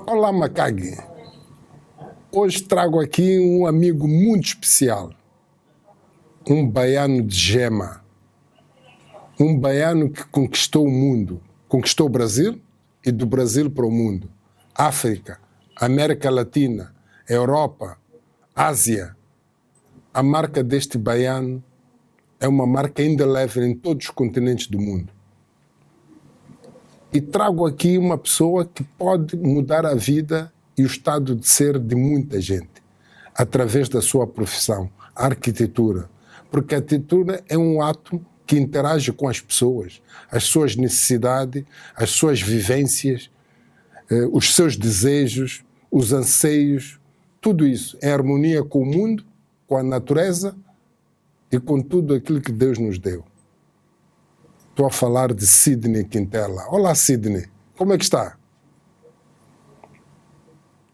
Olá, Macagui. Hoje trago aqui um amigo muito especial, um baiano de gema, um baiano que conquistou o mundo, conquistou o Brasil e do Brasil para o mundo, África, América Latina, Europa, Ásia. A marca deste baiano é uma marca indelével em todos os continentes do mundo. E trago aqui uma pessoa que pode mudar a vida e o estado de ser de muita gente, através da sua profissão, a arquitetura. Porque a arquitetura é um ato que interage com as pessoas, as suas necessidades, as suas vivências, os seus desejos, os anseios, tudo isso em harmonia com o mundo, com a natureza e com tudo aquilo que Deus nos deu. Estou a falar de Sidney Quintela. Olá, Sidney. Como é que está?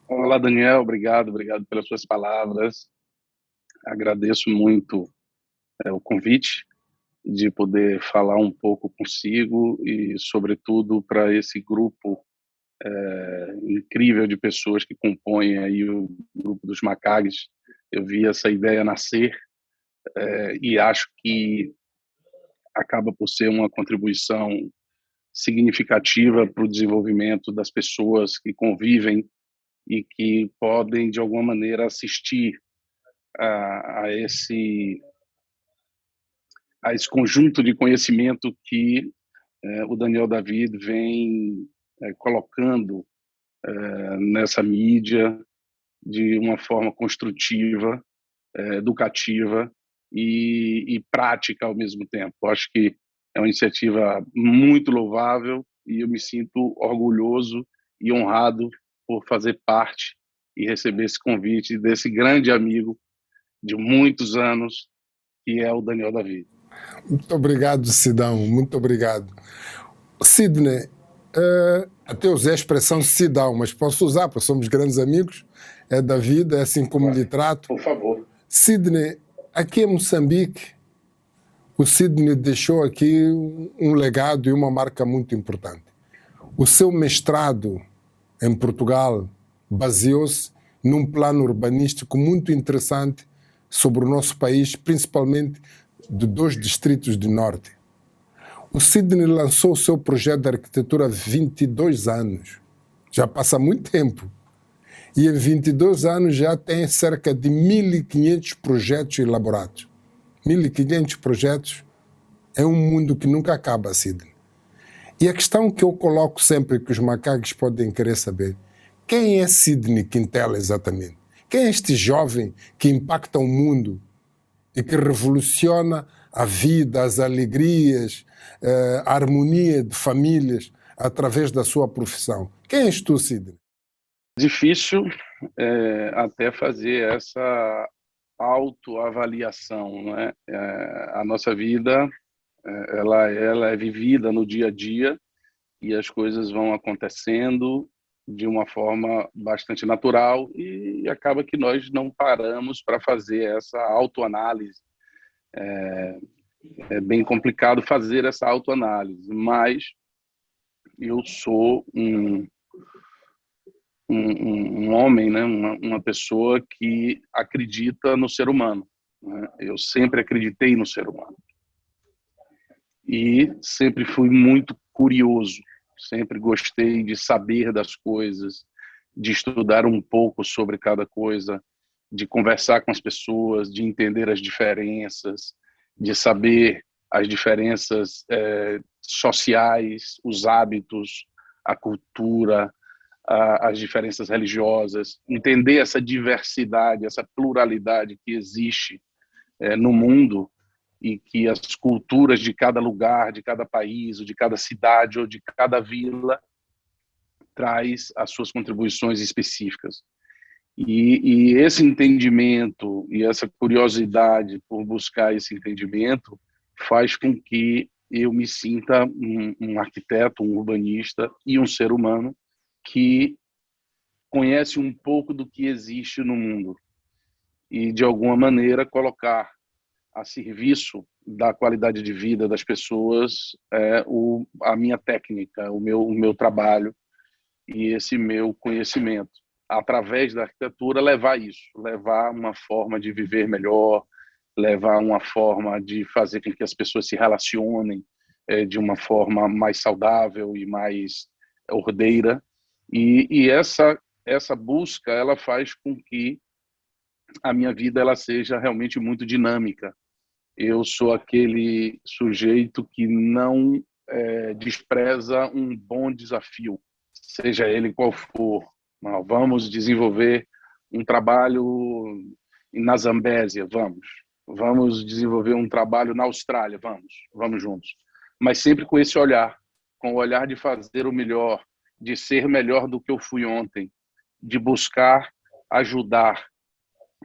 Olá, Daniel. Obrigado pelas suas palavras. Agradeço muito o convite de poder falar um pouco consigo e, sobretudo, para esse grupo incrível de pessoas que compõem aí o grupo dos Macagues. Eu vi essa ideia nascer e acho que acaba por ser uma contribuição significativa para o desenvolvimento das pessoas que convivem e que podem, de alguma maneira, assistir a esse conjunto de conhecimento que o Daniel David vem colocando nessa mídia de uma forma construtiva, educativa e prática ao mesmo tempo. Acho que é uma iniciativa muito louvável e eu me sinto orgulhoso e honrado por fazer parte e receber esse convite desse grande amigo de muitos anos, que é o Daniel David. Muito obrigado, Sidão. Muito obrigado. Sidney, até usei a expressão Sidão, mas posso usar, porque somos grandes amigos, é da vida, é assim como lhe trato. Por favor. Sidney, aqui em Moçambique, o Sidney deixou aqui um legado e uma marca muito importante. O seu mestrado em Portugal baseou-se num plano urbanístico muito interessante sobre o nosso país, principalmente de 2 distritos do norte. O Sidney lançou o seu projeto de arquitetura há 22 anos. Já passa muito tempo. E em 22 anos já tem cerca de 1.500 projetos elaborados. 1.500 projetos é um mundo que nunca acaba, Sidney. E a questão que eu coloco sempre, que os macacos podem querer saber, quem é Sidney Quintela exatamente? Quem é este jovem que impacta o mundo e que revoluciona a vida, as alegrias, a harmonia de famílias através da sua profissão? Quem és tu, Sidney? Difícil até fazer essa autoavaliação, né? A nossa vida ela é vivida no dia a dia e as coisas vão acontecendo de uma forma bastante natural e acaba que nós não paramos para fazer essa autoanálise. É bem complicado fazer essa autoanálise, mas eu sou um homem, né? uma pessoa que acredita no ser humano, né? Eu sempre acreditei no ser humano e sempre fui muito curioso, sempre gostei de saber das coisas, de estudar um pouco sobre cada coisa, de conversar com as pessoas, de entender as diferenças, de saber as diferenças sociais, os hábitos, a cultura, as diferenças religiosas, entender essa diversidade, essa pluralidade que existe no mundo e que as culturas de cada lugar, de cada país, ou de cada cidade, ou de cada vila traz as suas contribuições específicas. E esse entendimento e essa curiosidade por buscar esse entendimento faz com que eu me sinta um arquiteto, um urbanista e um ser humano que conhece um pouco do que existe no mundo e, de alguma maneira, colocar a serviço da qualidade de vida das pessoas a minha técnica, o meu trabalho, e esse meu conhecimento, através da arquitetura, levar isso, levar uma forma de viver melhor, levar uma forma de fazer com que as pessoas se relacionem de uma forma mais saudável e mais ordeira. E essa busca, ela faz com que a minha vida ela seja realmente muito dinâmica. Eu sou aquele sujeito que não despreza um bom desafio, seja ele qual for. Vamos desenvolver um trabalho na Zambésia, vamos desenvolver um trabalho na Austrália, vamos juntos. Mas sempre com esse olhar, com o olhar de fazer o melhor, de ser melhor do que eu fui ontem, de buscar ajudar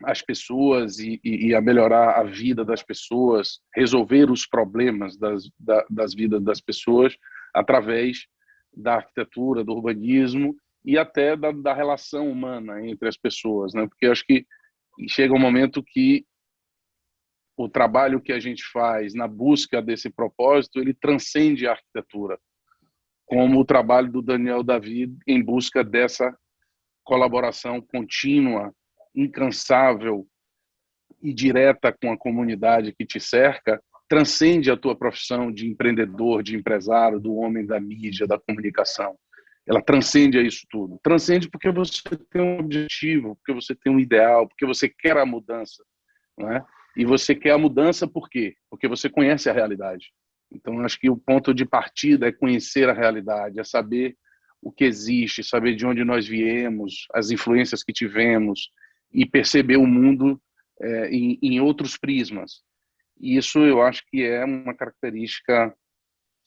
as pessoas e a melhorar a vida das pessoas, resolver os problemas das vidas das pessoas através da arquitetura, do urbanismo e até da relação humana entre as pessoas, né? Porque eu acho que chega um momento que o trabalho que a gente faz na busca desse propósito, ele transcende a arquitetura, como o trabalho do Daniel David em busca dessa colaboração contínua, incansável e direta com a comunidade que te cerca, transcende a tua profissão de empreendedor, de empresário, do homem da mídia, da comunicação. Ela transcende a isso tudo. Transcende porque você tem um objetivo, porque você tem um ideal, porque você quer a mudança, não é? E você quer a mudança por quê? Porque você conhece a realidade. Então, acho que o ponto de partida é conhecer a realidade, é saber o que existe, saber de onde nós viemos, as influências que tivemos e perceber o mundo em outros prismas. E isso eu acho que é uma característica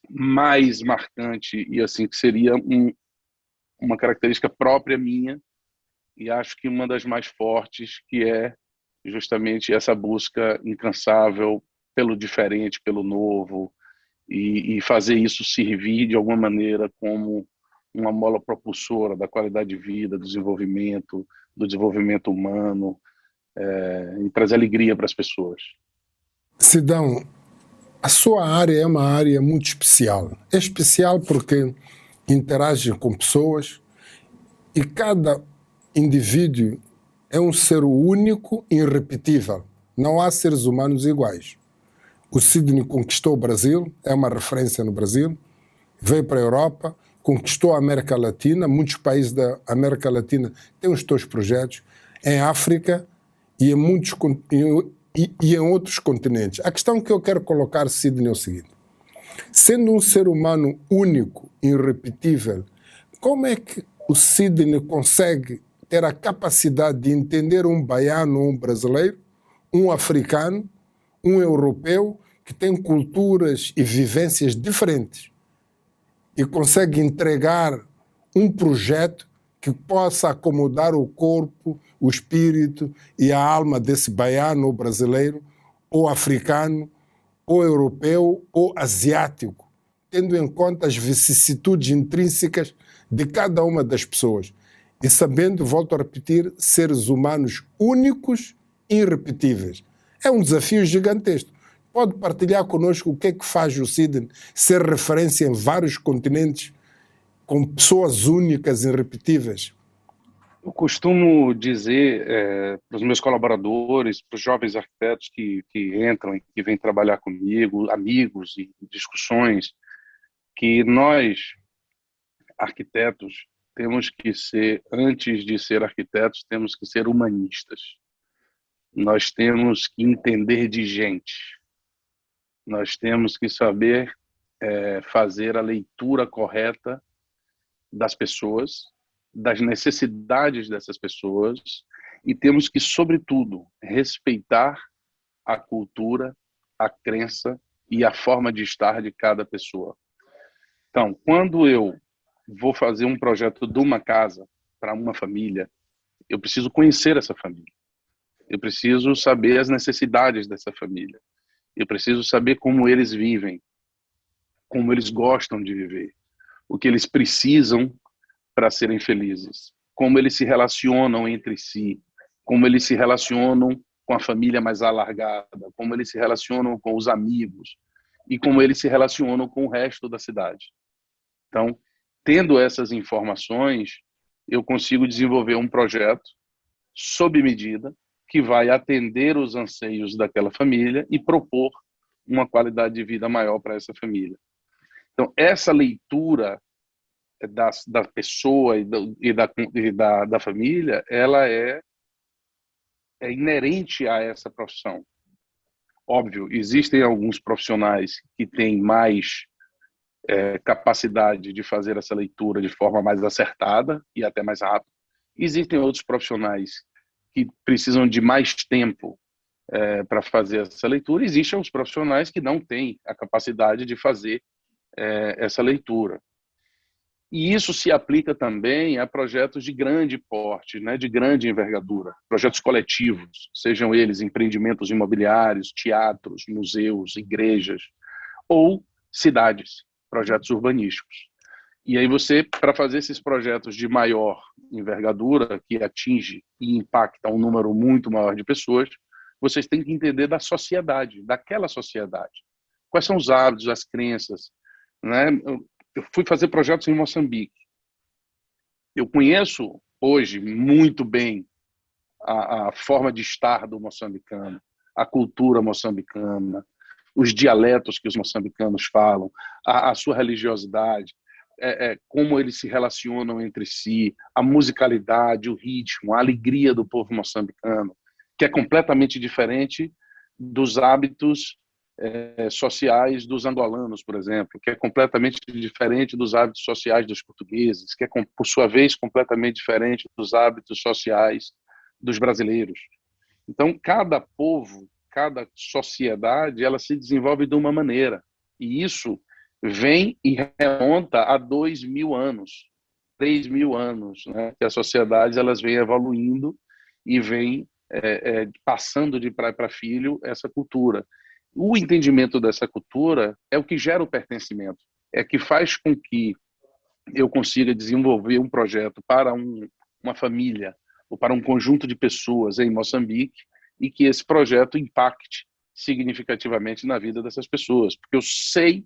mais marcante e assim que seria uma característica própria minha e acho que uma das mais fortes, que é justamente essa busca incansável pelo diferente, pelo novo e fazer isso servir de alguma maneira como uma mola propulsora da qualidade de vida, do desenvolvimento humano, e trazer alegria para as pessoas. Sidão, a sua área é uma área muito especial. É especial porque interage com pessoas e cada indivíduo é um ser único e irrepetível. Não há seres humanos iguais. O Sidney conquistou o Brasil, é uma referência no Brasil, veio para a Europa, conquistou a América Latina, muitos países da América Latina têm os seus projetos, em África e em outros continentes. A questão que eu quero colocar, Sidney, é o seguinte: sendo um ser humano único, irrepetível, como é que o Sidney consegue ter a capacidade de entender um baiano, um brasileiro, um africano, um europeu, que tem culturas e vivências diferentes e consegue entregar um projeto que possa acomodar o corpo, o espírito e a alma desse baiano ou brasileiro, ou africano, ou europeu, ou asiático, tendo em conta as vicissitudes intrínsecas de cada uma das pessoas e sabendo, volto a repetir, seres humanos únicos e irrepetíveis. É um desafio gigantesco. Pode partilhar conosco o que é que faz o Sidney ser referência em vários continentes com pessoas únicas e irrepetíveis? Eu costumo dizer para os meus colaboradores, para os jovens arquitetos que entram e que vêm trabalhar comigo, amigos e discussões, que nós, arquitetos, temos que ser, antes de ser arquitetos, temos que ser humanistas. Nós temos que entender de gente. Nós temos que saber fazer a leitura correta das pessoas, das necessidades dessas pessoas, e temos que, sobretudo, respeitar a cultura, a crença e a forma de estar de cada pessoa. Então, quando eu vou fazer um projeto de uma casa para uma família, eu preciso conhecer essa família. Eu preciso saber as necessidades dessa família. Eu preciso saber como eles vivem, como eles gostam de viver, o que eles precisam para serem felizes, como eles se relacionam entre si, como eles se relacionam com a família mais alargada, como eles se relacionam com os amigos e como eles se relacionam com o resto da cidade. Então, tendo essas informações, eu consigo desenvolver um projeto sob medida que vai atender os anseios daquela família e propor uma qualidade de vida maior para essa família. Então, essa leitura da pessoa da família, ela é inerente a essa profissão. Óbvio, existem alguns profissionais que têm mais capacidade de fazer essa leitura de forma mais acertada e até mais rápida. Existem outros profissionais que precisam de mais tempo para fazer essa leitura. Existem os profissionais que não têm a capacidade de fazer essa leitura. E isso se aplica também a projetos de grande porte, né, de grande envergadura, projetos coletivos, sejam eles empreendimentos imobiliários, teatros, museus, igrejas, ou cidades, projetos urbanísticos. E aí você, para fazer esses projetos de maior envergadura, que atinge e impacta um número muito maior de pessoas, vocês têm que entender da sociedade, daquela sociedade. Quais são os hábitos, as crenças, né? Eu fui fazer projetos em Moçambique. Eu conheço hoje muito bem a forma de estar do moçambicano, a cultura moçambicana, os dialetos que os moçambicanos falam, a sua religiosidade, como eles se relacionam entre si, a musicalidade, o ritmo, a alegria do povo moçambicano, que é completamente diferente dos hábitos sociais dos angolanos, por exemplo, que é completamente diferente dos hábitos sociais dos portugueses, que é, por sua vez, completamente diferente dos hábitos sociais dos brasileiros. Então, cada povo, cada sociedade, ela se desenvolve de uma maneira. E isso vem e remonta a 2.000 anos, 3.000 anos, né? Que as sociedades elas vêm evoluindo e vêm passando de pai para filho essa cultura. O entendimento dessa cultura é o que gera o pertencimento, é que faz com que eu consiga desenvolver um projeto para uma família ou para um conjunto de pessoas em Moçambique e que esse projeto impacte significativamente na vida dessas pessoas, porque eu sei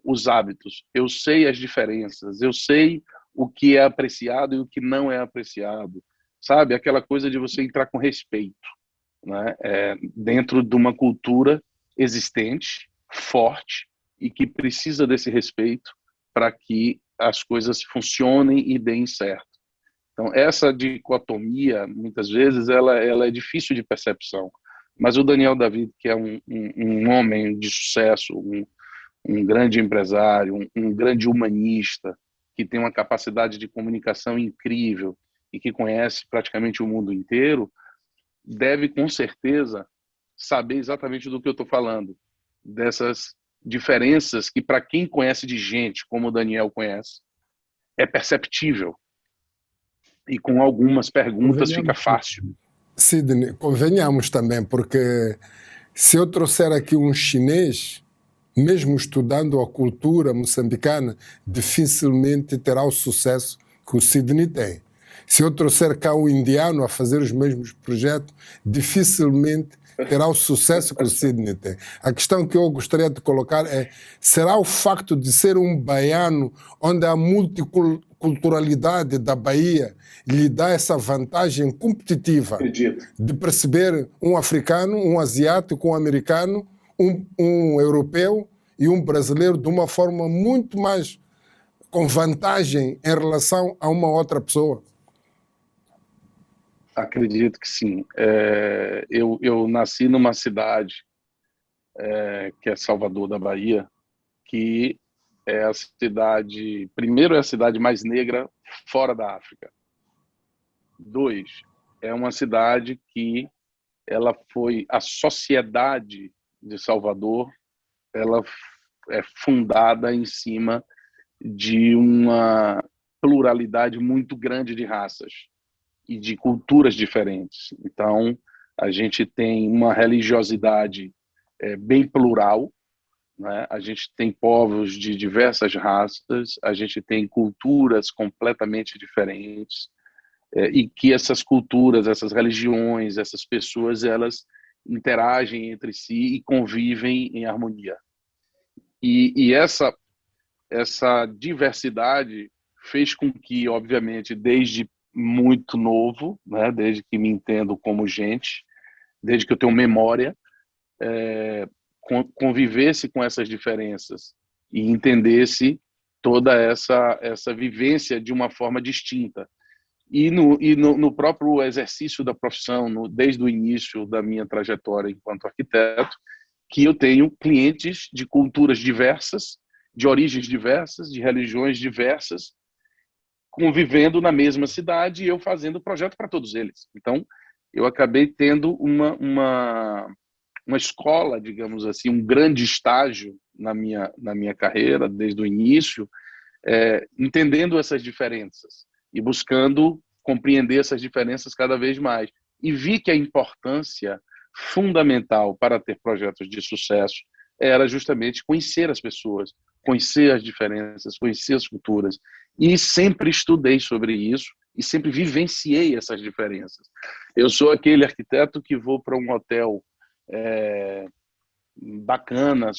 os hábitos, eu sei as diferenças, eu sei o que é apreciado e o que não é apreciado, sabe? Aquela coisa de você entrar com respeito, né? Dentro de uma cultura existente, forte e que precisa desse respeito para que as coisas funcionem e deem certo. Então, essa dicotomia, muitas vezes, ela é difícil de percepção. Mas o Daniel David, que é um homem de sucesso, um grande empresário, um grande humanista, que tem uma capacidade de comunicação incrível e que conhece praticamente o mundo inteiro, deve, com certeza, saber exatamente do que eu estou falando, dessas diferenças que, para quem conhece de gente, como o Daniel conhece, é perceptível. E com algumas perguntas fica fácil. Sidney, convenhamos também, porque se eu trouxer aqui um chinês, mesmo estudando a cultura moçambicana, dificilmente terá o sucesso que o Sidney tem. Se eu trouxer cá um indiano a fazer os mesmos projetos, dificilmente terá o sucesso que o Sidney tem. A questão que eu gostaria de colocar é, será o facto de ser um baiano, onde a multiculturalidade da Bahia lhe dá essa vantagem competitiva de perceber um africano, um asiático, um americano, um europeu e um brasileiro de uma forma muito mais com vantagem em relação a uma outra pessoa? Acredito que sim. Eu nasci numa cidade que é Salvador da Bahia, que é a cidade, primeiro, é a cidade mais negra fora da África. 2, é uma cidade que ela foi, a sociedade de Salvador, ela é fundada em cima de uma pluralidade muito grande de raças e de culturas diferentes. Então, a gente tem uma religiosidade bem plural, né? A gente tem povos de diversas raças, a gente tem culturas completamente diferentes, e que essas culturas, essas religiões, essas pessoas, elas interagem entre si e convivem em harmonia. E essa diversidade, fez com que, obviamente, desde muito novo, né, desde que me entendo como gente, desde que eu tenho memória, convivesse com essas diferenças e entendesse toda essa vivência de uma forma distinta. E no próprio exercício da profissão, desde o início da minha trajetória enquanto arquiteto, que eu tenho clientes de culturas diversas, de origens diversas, de religiões diversas, convivendo na mesma cidade e eu fazendo projeto para todos eles. Então, eu acabei tendo uma escola, digamos assim, um grande estágio na minha carreira, desde o início, entendendo essas diferenças e buscando compreender essas diferenças cada vez mais. E vi que a importância fundamental para ter projetos de sucesso era justamente conhecer as pessoas, conhecer as diferenças, conhecer as culturas. E sempre estudei sobre isso e sempre vivenciei essas diferenças. Eu sou aquele arquiteto que vou para um hotel bacana,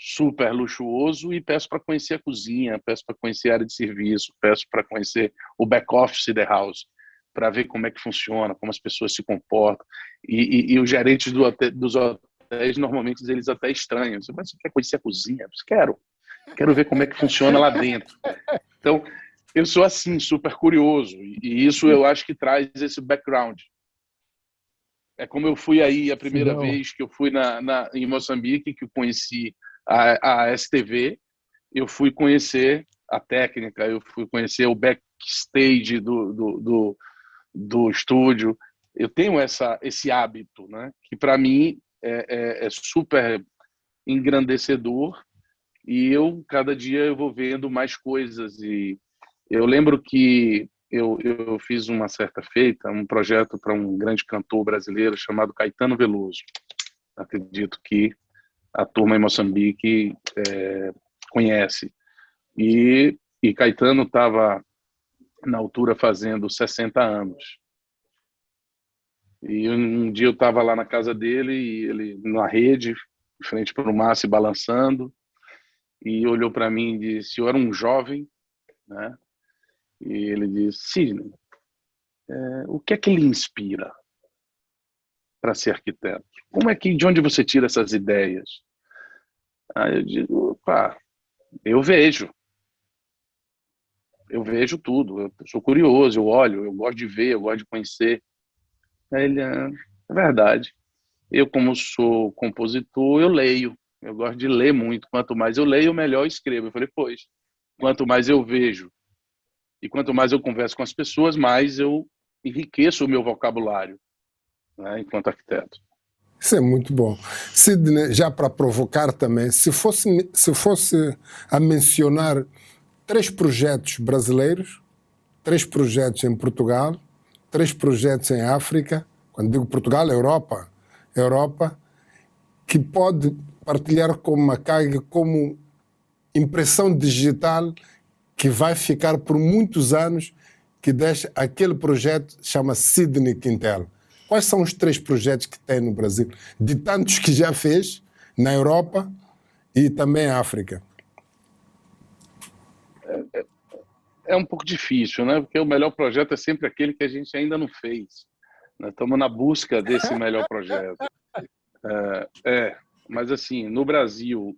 super luxuoso, e peço para conhecer a cozinha, peço para conhecer a área de serviço, peço para conhecer o back-office da house, para ver como é que funciona, como as pessoas se comportam. E os gerentes dos hotéis, normalmente, eles até estranham. Mas você quer conhecer a cozinha? Eu quero ver como é que funciona lá dentro. Então, eu sou assim, super curioso, e isso eu acho que traz esse background. É como eu fui aí a primeira vez que eu fui em Moçambique, que eu conheci a STV, eu fui conhecer a técnica, eu fui conhecer o backstage do estúdio. Eu tenho esse hábito, né, que para mim é super engrandecedor, e cada dia eu vou vendo mais coisas. E eu lembro que eu fiz uma certa feita, um projeto para um grande cantor brasileiro chamado Caetano Veloso. Acredito que a turma em Moçambique conhece. E Caetano estava, na altura, fazendo 60 anos. E um dia eu estava lá na casa dele, e ele na rede, em frente para o mar, se balançando, e olhou para mim e disse: eu era um jovem, né? E ele disse: Sidney, o que é que lhe inspira para ser arquiteto? De onde você tira essas ideias? Aí eu digo: pá, eu vejo tudo, eu sou curioso, eu olho, eu gosto de ver, eu gosto de conhecer. Aí ele: é verdade. Eu, como sou compositor, eu leio. Eu gosto de ler muito. Quanto mais eu leio, melhor eu escrevo. Eu falei: pois, quanto mais eu vejo e quanto mais eu converso com as pessoas, mais eu enriqueço o meu vocabulário, né, enquanto arquiteto. Isso é muito bom. Sidney, já para provocar também, se fosse a mencionar 3 projetos brasileiros, 3 projetos em Portugal, 3 projetos em África, quando digo Portugal, Europa, que pode partilhar com Maccabi como impressão digital que vai ficar por muitos anos, que deixa aquele projeto, chama Sidney Quintel. Quais são os 3 projetos que tem no Brasil? De tantos que já fez na Europa e também na África. É um pouco difícil, né? Porque o melhor projeto é sempre aquele que a gente ainda não fez. Nós estamos na busca desse melhor projeto. Mas assim, no Brasil...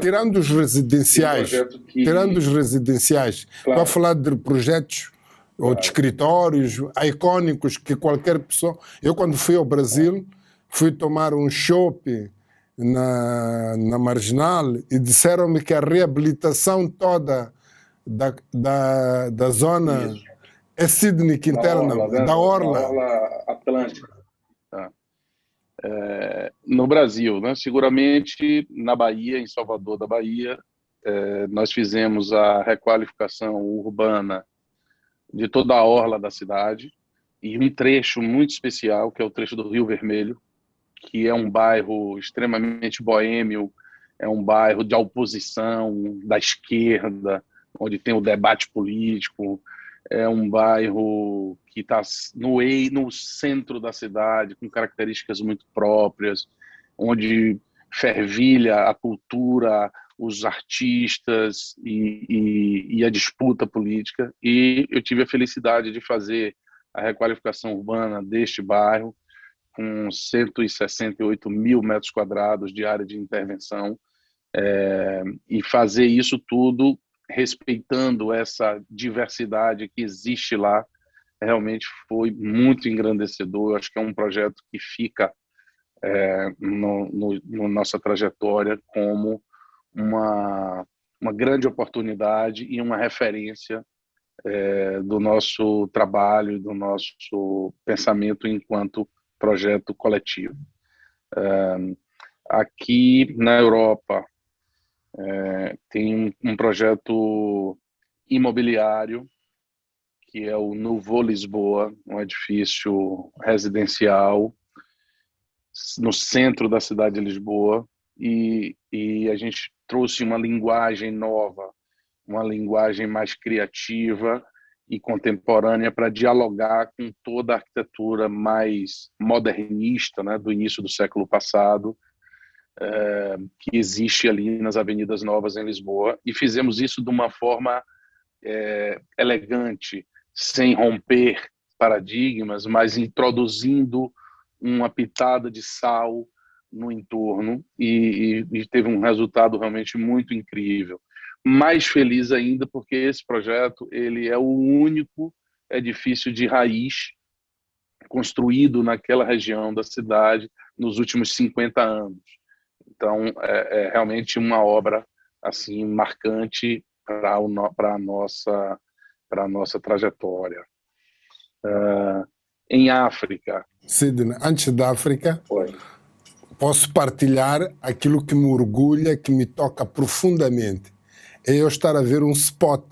Tirando os residenciais, Claro. estou a falar de projetos ou de escritórios icônicos que qualquer pessoa... Eu, quando fui ao Brasil, fui tomar um chopp na Marginal e disseram-me que a reabilitação toda da zona Isso. é Sidney Quintel, da Orla. Da Orla Atlântica. Tá. No Brasil, né? Seguramente na Bahia, em Salvador da Bahia, nós fizemos a requalificação urbana de toda a orla da cidade, e um trecho muito especial, que é o trecho do Rio Vermelho, que é um bairro extremamente boêmio, é um bairro de oposição da esquerda, onde tem o debate político, é um bairro que está no centro da cidade, com características muito próprias, onde fervilha a cultura, os artistas e a disputa política. E eu tive a felicidade de fazer a requalificação urbana deste bairro, com 168 mil metros quadrados de área de intervenção, e fazer isso tudo respeitando essa diversidade que existe lá. Realmente foi muito engrandecedor. Acho que é um projeto que fica no nossa trajetória como uma grande oportunidade e uma referência do nosso trabalho, do nosso pensamento enquanto projeto coletivo. Aqui na Europa tem um projeto imobiliário que é o Novo Lisboa, um edifício residencial no centro da cidade de Lisboa, e a gente trouxe uma linguagem nova, uma linguagem mais criativa e contemporânea para dialogar com toda a arquitetura mais modernista, né, do início do século passado, que existe ali nas Avenidas Novas em Lisboa, e fizemos isso de uma forma elegante, sem romper paradigmas, mas introduzindo uma pitada de sal no entorno, e teve um resultado realmente muito incrível. Mais feliz ainda porque esse projeto ele é o único edifício de raiz construído naquela região da cidade nos últimos 50 anos. Então, é realmente uma obra assim marcante para a nossa trajetória. Em África. Sidney, antes da África, Oi. posso partilhar aquilo que me orgulha, que me toca profundamente. É eu estar a ver um spot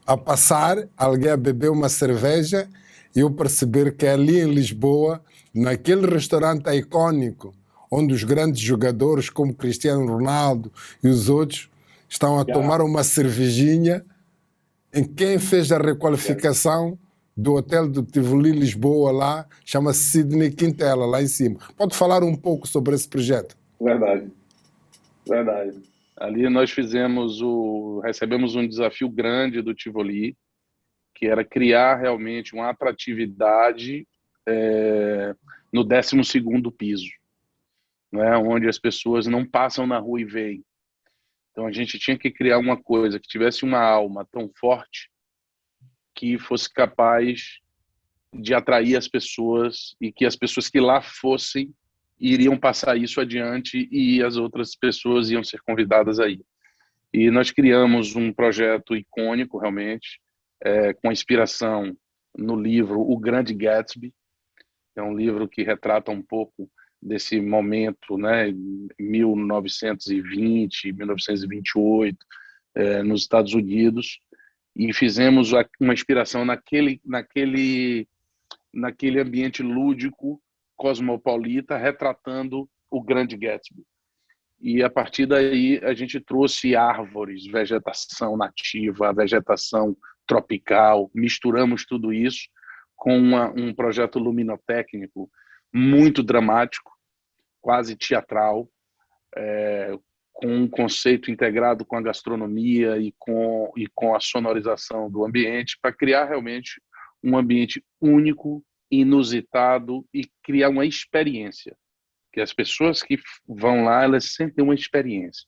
a passar, alguém a beber uma cerveja, e eu perceber que ali em Lisboa, naquele restaurante icônico, onde os grandes jogadores como Cristiano Ronaldo e os outros estão a tomar uma cervejinha, em quem fez a requalificação do hotel do Tivoli Lisboa lá, chama-se Sidney Quintela, lá em cima. Pode falar um pouco sobre esse projeto? Verdade. Ali nós recebemos um desafio grande do Tivoli, que era criar realmente uma atratividade no 12º piso, né, onde as pessoas não passam na rua e veem. Então a gente tinha que criar uma coisa que tivesse uma alma tão forte que fosse capaz de atrair as pessoas, e que as pessoas que lá fossem iriam passar isso adiante e as outras pessoas iam ser convidadas aí. E nós criamos um projeto icônico realmente, com inspiração no livro O Grande Gatsby. É um livro que retrata um pouco desse momento, né, 1920, 1928, nos Estados Unidos, e fizemos uma inspiração naquele ambiente lúdico, cosmopolita, retratando o Grande Gatsby. E a partir daí a gente trouxe árvores, vegetação nativa, vegetação tropical, misturamos tudo isso com um projeto luminotécnico muito dramático, quase teatral, com um conceito integrado com a gastronomia e com a sonorização do ambiente, para criar realmente um ambiente único, inusitado, e criar uma experiência, que as pessoas que vão lá, elas sentem uma experiência.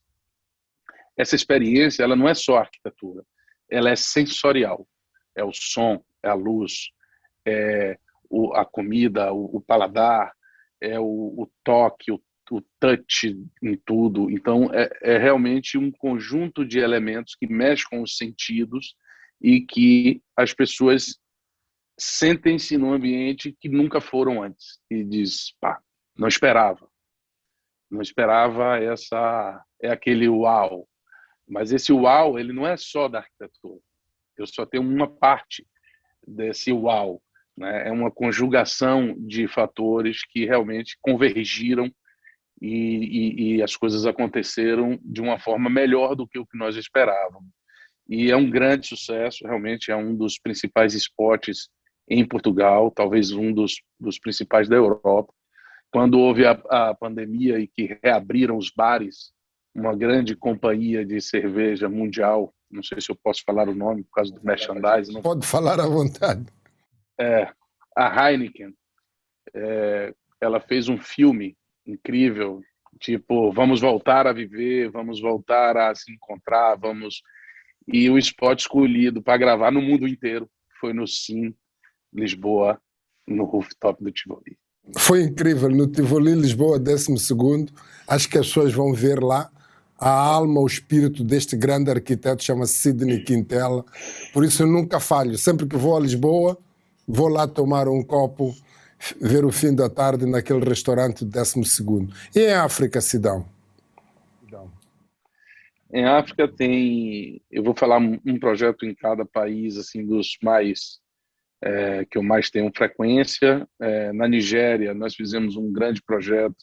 Essa experiência, ela não é só arquitetura, ela é sensorial, é o som, é a luz, é a comida, o paladar, é o toque, o touch em tudo. Então, é realmente um conjunto de elementos que mexem com os sentidos e que as pessoas sentem-se num ambiente que nunca foram antes. E diz, pá, não esperava aquele uau. Mas esse uau, ele não é só da arquitetura. Eu só tenho uma parte desse uau, né? É uma conjugação de fatores que realmente convergiram e as coisas aconteceram de uma forma melhor do que o que nós esperávamos. E é um grande sucesso, realmente é um dos principais spots em Portugal, talvez um dos principais da Europa. Quando houve a pandemia e que reabriram os bares, uma grande companhia de cerveja mundial, não sei se eu posso falar o nome por causa do merchandising. Não. Pode falar à vontade. A Heineken, ela fez um filme incrível, tipo, vamos voltar a viver, vamos voltar a se encontrar, E o spot escolhido para gravar no mundo inteiro foi no Sim, Lisboa, no rooftop do Tivoli. Foi incrível, no Tivoli, Lisboa, 12º. Acho que as pessoas vão ver lá a alma, o espírito deste grande arquiteto, chama-se Sidney Quintela. Por isso eu nunca falho. Sempre que vou a Lisboa, vou lá tomar um copo, ver o fim da tarde naquele restaurante do 12º. E em África, Sidão? Em África tem, eu vou falar um projeto em cada país, assim, dos mais que eu mais tenho frequência. Na Nigéria, nós fizemos um grande projeto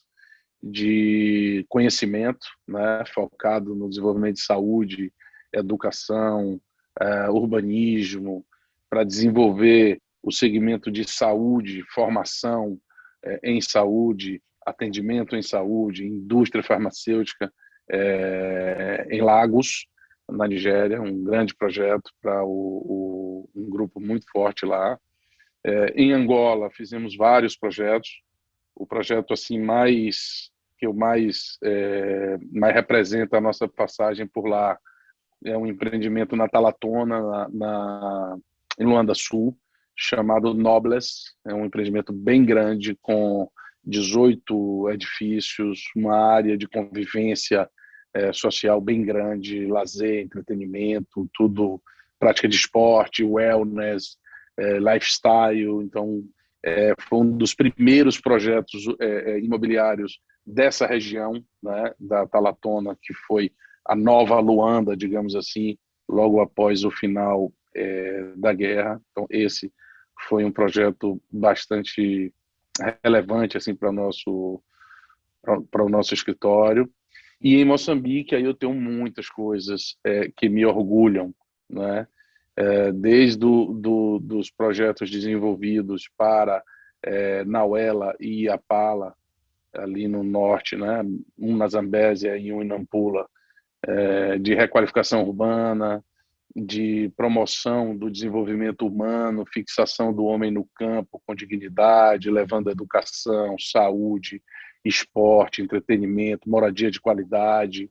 de conhecimento, né, focado no desenvolvimento de saúde, educação, urbanismo, para desenvolver o segmento de saúde, formação em saúde, atendimento em saúde, indústria farmacêutica em Lagos, na Nigéria, um grande projeto para um grupo muito forte lá. Em Angola fizemos vários projetos. O projeto assim mais representa a nossa passagem por lá é um empreendimento na Talatona, em Luanda Sul, chamado Nobles. É um empreendimento bem grande, com 18 edifícios, uma área de convivência social bem grande, lazer, entretenimento, tudo, prática de esporte, wellness, lifestyle. Então, foi um dos primeiros projetos imobiliários dessa região, né, da Talatona, que foi a nova Luanda, digamos assim, logo após o final da guerra. Então, esse foi um projeto bastante relevante assim, para o nosso escritório. E em Moçambique, aí eu tenho muitas coisas que me orgulham, né? Desde dos projetos desenvolvidos para Nauela e Iapala, ali no norte, né? Um na Zambésia e um em Nampula, de requalificação urbana, de promoção do desenvolvimento humano, fixação do homem no campo com dignidade, levando educação, saúde, esporte, entretenimento, moradia de qualidade,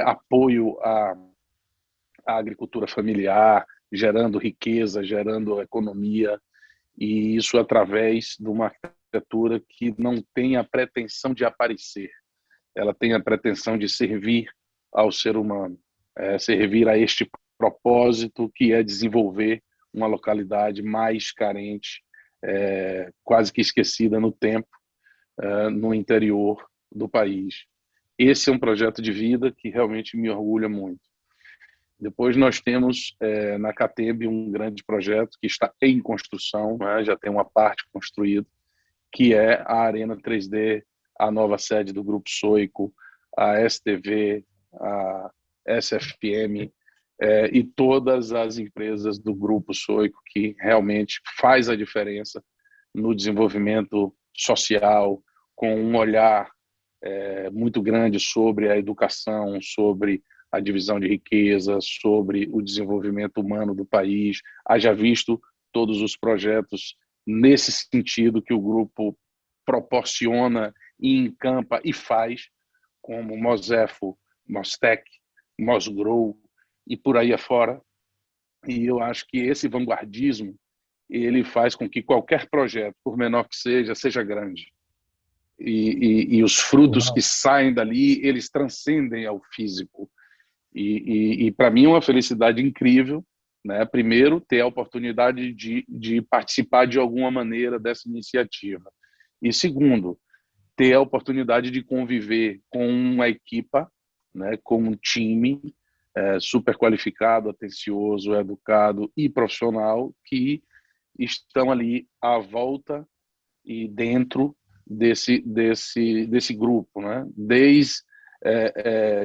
apoio à agricultura familiar, gerando riqueza, gerando economia, e isso através de uma arquitetura que não tem a pretensão de aparecer, ela tem a pretensão de servir ao ser humano, servir a este propósito, que é desenvolver uma localidade mais carente, quase que esquecida no tempo, no interior do país. Esse é um projeto de vida que realmente me orgulha muito. Depois nós temos na Catembe um grande projeto que está em construção, né? Já tem uma parte construída, que é a Arena 3D, a nova sede do Grupo Soico, a STV, a SFPM, e todas as empresas do Grupo Soico, que realmente faz a diferença no desenvolvimento social, com um olhar muito grande sobre a educação, sobre a divisão de riqueza, sobre o desenvolvimento humano do país. Haja visto todos os projetos nesse sentido que o grupo proporciona e encampa e faz, como Mosefo, Mostec, Mosgrow e por aí afora. E eu acho que esse vanguardismo ele faz com que qualquer projeto, por menor que seja grande. E os frutos que saem dali, eles transcendem ao físico. E para mim é uma felicidade incrível, né? Primeiro, ter a oportunidade de participar de alguma maneira dessa iniciativa. E segundo, ter a oportunidade de conviver com uma equipa, né, com um time super qualificado, atencioso, educado e profissional, que estão ali à volta e dentro desse grupo, né? Desde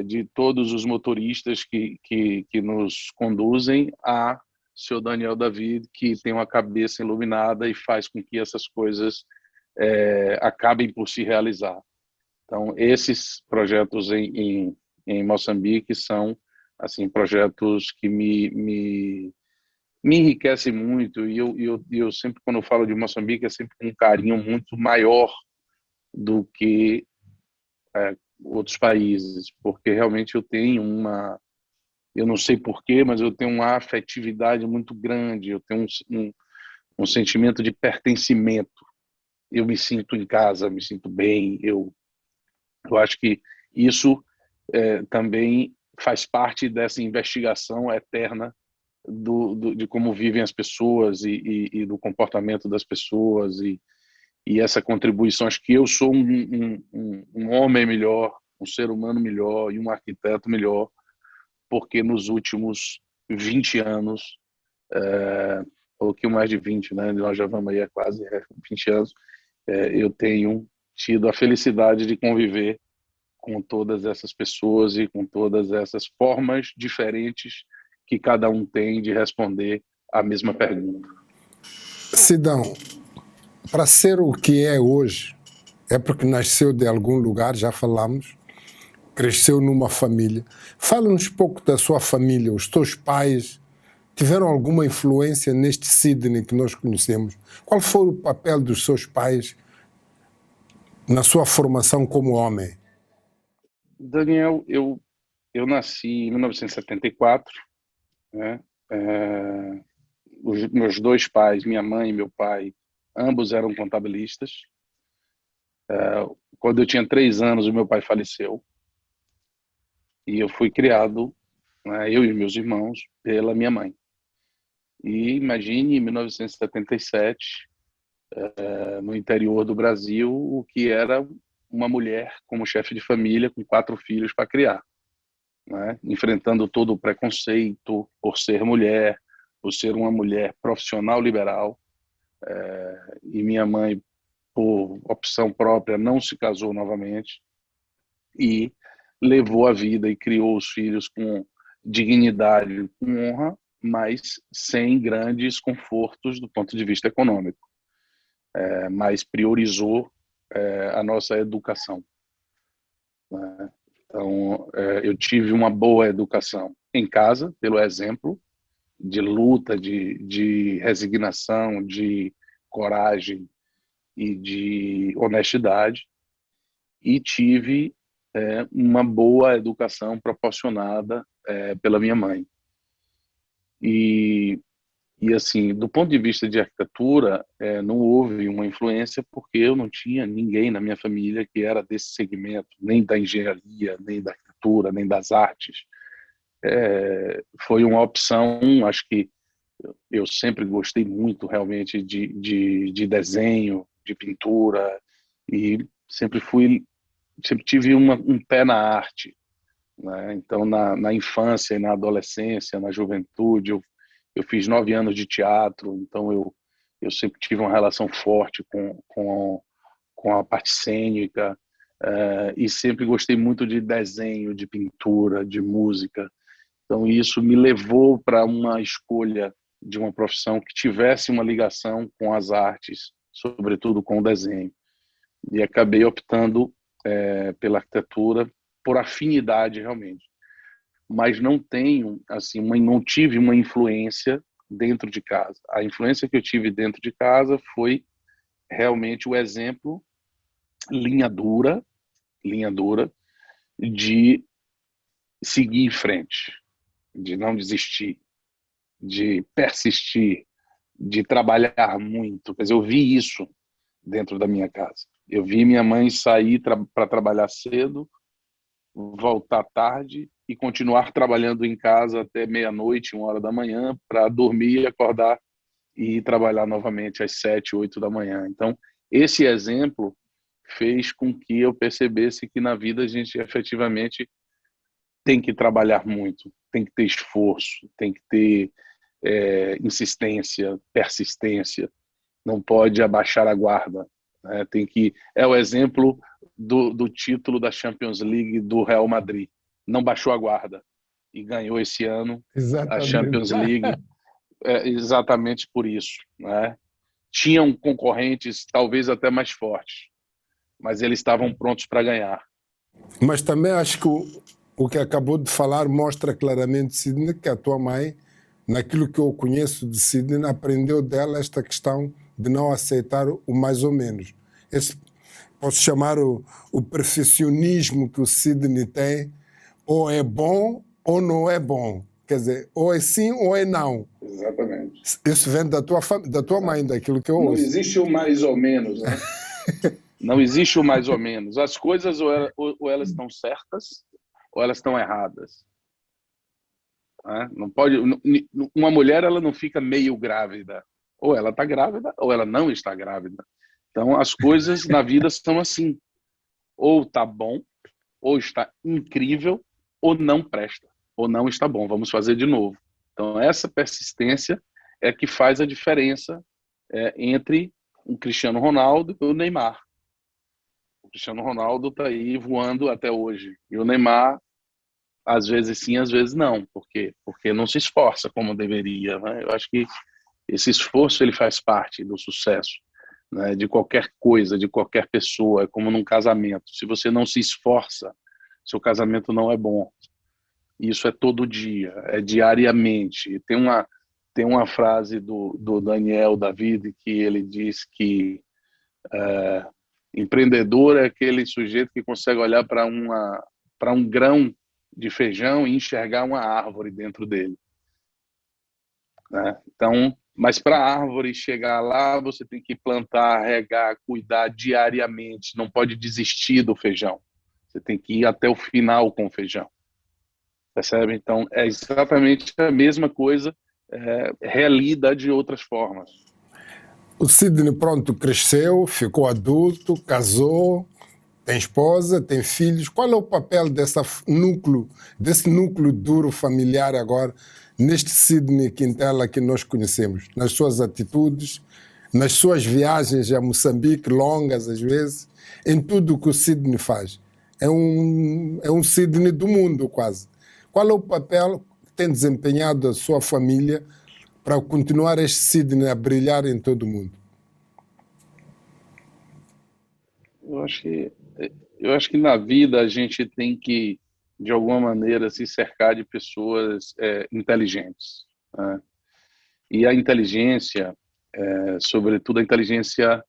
de todos os motoristas que nos conduzem a seu Daniel David, que tem uma cabeça iluminada e faz com que essas coisas acabem por se realizar. Então, esses projetos em em Moçambique são assim projetos que me enriquecem muito, e eu sempre, quando eu falo de Moçambique, é sempre com um carinho muito maior do que outros países, porque realmente eu não sei porquê, mas eu tenho uma afetividade muito grande, eu tenho um sentimento de pertencimento. Eu me sinto em casa, me sinto bem. Eu acho que isso também faz parte dessa investigação eterna de como vivem as pessoas e do comportamento das pessoas e essa contribuição. Acho que eu sou um homem melhor, um ser humano melhor e um arquiteto melhor, porque nos últimos 20 anos, ou que mais de 20, né? Nós já vamos aí há quase 20 anos, eu tenho tido a felicidade de conviver com todas essas pessoas e com todas essas formas diferentes que cada um tem de responder a mesma pergunta. Sidão, para ser o que é hoje, é porque nasceu de algum lugar, já falamos, cresceu numa família. Fala-nos um pouco da sua família, os teus pais tiveram alguma influência neste Sidney que nós conhecemos? Qual foi o papel dos seus pais na sua formação como homem? Daniel, eu nasci em 1974, né? Os meus dois pais, minha mãe e meu pai, ambos eram contabilistas. Quando eu tinha 3 anos, o meu pai faleceu e eu fui criado, né, eu e meus irmãos, pela minha mãe. E imagine, em 1977, no interior do Brasil, o que era uma mulher como chefe de família com 4 filhos para criar, né? Enfrentando todo o preconceito por ser mulher, por ser uma mulher profissional liberal. E minha mãe, por opção própria, não se casou novamente e levou a vida e criou os filhos com dignidade, com honra, mas sem grandes confortos do ponto de vista econômico. Mas priorizou a nossa educação, né? Então, eu tive uma boa educação em casa, pelo exemplo de luta, de resignação, de coragem e de honestidade, e tive uma boa educação proporcionada pela minha mãe. E assim, do ponto de vista de arquitetura, não houve uma influência porque eu não tinha ninguém na minha família que era desse segmento, nem da engenharia, nem da arquitetura, nem das artes. Foi uma opção, acho que eu sempre gostei muito realmente de desenho, de pintura, e sempre tive um pé na arte, né? Então, na infância e na adolescência, na juventude, eu fiz 9 anos de teatro, então eu sempre tive uma relação forte com a parte cênica, e sempre gostei muito de desenho, de pintura, de música. Então, isso me levou para uma escolha de uma profissão que tivesse uma ligação com as artes, sobretudo com o desenho. E acabei optando pela arquitetura por afinidade, realmente. Mas não tenho, assim, não tive uma influência dentro de casa. A influência que eu tive dentro de casa foi realmente o exemplo linha dura de seguir em frente, de não desistir, de persistir, de trabalhar muito. Quer dizer, eu vi isso dentro da minha casa. Eu vi minha mãe sair para trabalhar cedo, voltar tarde e continuar trabalhando em casa até meia-noite, 1 hora da manhã, para dormir e acordar e ir trabalhar novamente às 7, 8 da manhã. Então, esse exemplo fez com que eu percebesse que na vida a gente efetivamente tem que trabalhar muito, tem que ter esforço, tem que ter insistência, persistência, não pode abaixar a guarda, né? É o exemplo do título da Champions League do Real Madrid. Não baixou a guarda e ganhou esse ano a Champions League exatamente por isso, né? Tinham concorrentes talvez até mais fortes, mas eles estavam prontos para ganhar. Mas também acho que O que acabou de falar mostra claramente, Sidney, que a tua mãe, naquilo que eu conheço de Sidney, aprendeu dela esta questão de não aceitar o mais ou menos. Esse, posso chamar o perfeccionismo que o Sidney tem, ou é bom ou não é bom. Quer dizer, ou é sim ou é não. Exatamente. Isso vem da tua mãe, daquilo que eu ouço. Não existe o mais ou menos, né? Não existe o mais ou menos. As coisas ou elas estão certas ou elas estão erradas. Né? Não pode, uma mulher ela não fica meio grávida. Ou ela está grávida ou ela não está grávida. Então as coisas na vida são assim. Ou está bom, ou está incrível, ou não presta, ou não está bom. Vamos fazer de novo. Então essa persistência é que faz a diferença entre o Cristiano Ronaldo e o Neymar. O Cristiano Ronaldo está aí voando até hoje. E o Neymar, às vezes sim, às vezes não. Por quê? Porque não se esforça como deveria. Né? Eu acho que esse esforço ele faz parte do sucesso, né? De qualquer coisa, de qualquer pessoa. É como num casamento. Se você não se esforça, seu casamento não é bom. Isso é todo dia, é diariamente. Tem uma frase do Daniel David que ele diz que empreendedor é aquele sujeito que consegue olhar para um grão de feijão e enxergar uma árvore dentro dele. Né? Então, mas para a árvore chegar lá, você tem que plantar, regar, cuidar diariamente. Não pode desistir do feijão. Você tem que ir até o final com o feijão. Percebe? Então, é exatamente a mesma coisa, relida de outras formas. O Sidney, pronto, cresceu, ficou adulto, casou, tem esposa, tem filhos. Qual é o papel desse núcleo duro familiar agora, neste Sidney Quintela que nós conhecemos? Nas suas atitudes, nas suas viagens a Moçambique, longas às vezes, em tudo o que o Sidney faz. É um Sidney do mundo, quase. Qual é o papel que tem desempenhado a sua família para continuar este Sidney a brilhar em todo o mundo? Eu acho que, eu acho que na vida a gente tem que, de alguma maneira, se cercar de pessoas inteligentes. Né? E a inteligência, sobretudo a inteligência